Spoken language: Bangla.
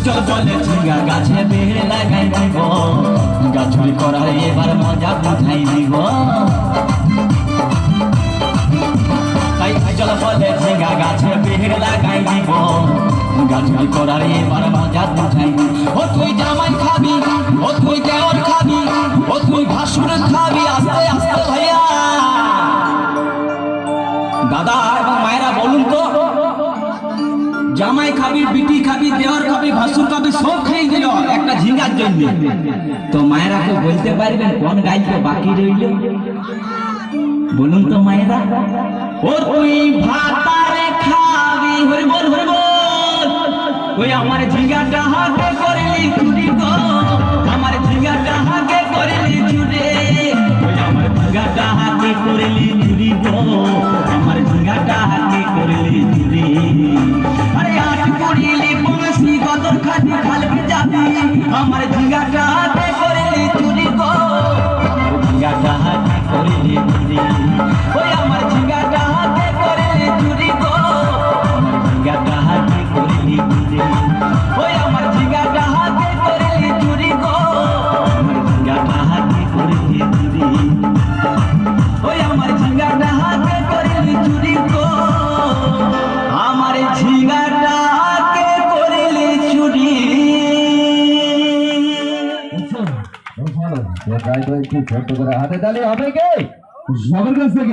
চল বলে ঝিঙ্গা গাছে বেড়ে লাগাই দিব, গাছ চুরি করার এবার মজা বুঝাই দিব। তাই চল বলে ঝিঙ্গা গাছে বেড়ে লাগাই দিব, গাছ চুরি করার এবার মজা বুঝাই দিব। ও তুই জামাই খাবি, ও তুই দেওর খাবি, ও তুই ভাসুর খাবি, আস্তে আস্তে ভাইয়া। দাদা এবং মায়েরা বলুন তো, জামাই খাবি, বিটি খাবি, দেওয়ার খাবি, ভাসুর খাবি, সব খেয়ে দিল একটা ঝিঙ্গার জন্য। তো মায়েরা তো বলতে পারবেন কোন গাইতে বাকি রইল? বলুন তো মায়েরা। ও তুই ভাতারে খাবি, হরি বল হরি বল। ওই আমার ঝিঙ্গাটা হাতে করলি চুরি গো, আমার ঝিঙ্গাটা হাতে করলি চুরি। ওই আমার ঝিঙ্গাটা হাতে করলি চুরি গো, আমার ঝিঙ্গাটা হাতে করলি চুরি। আরে আট করিলি বংশী কদর খাটি খালকে যাবি, আমার ঝিঙ্গাটা হাতে করলি চুরি গো, আমার ঝিঙ্গাটা হাতে করলি চুরি। ওই আমার ঝিঙ্গাটা হাতে করলি চুরি গো, আমার ঝিঙ্গাটা হাতে করলি চুরি। ওই আমার ঝিঙ্গাটা হাতে করলি চুরি গো, আমার ঝিঙ্গাটা হাতে করলি চুরি। ওই আমার ঝিঙ্গাটা হাতে করলি চুরি গো, আমার ঝিঙ্গাটা হাতে করলি চুরি। ছোট করে হাতে তালি হবে কে সবার কাছ থেকে।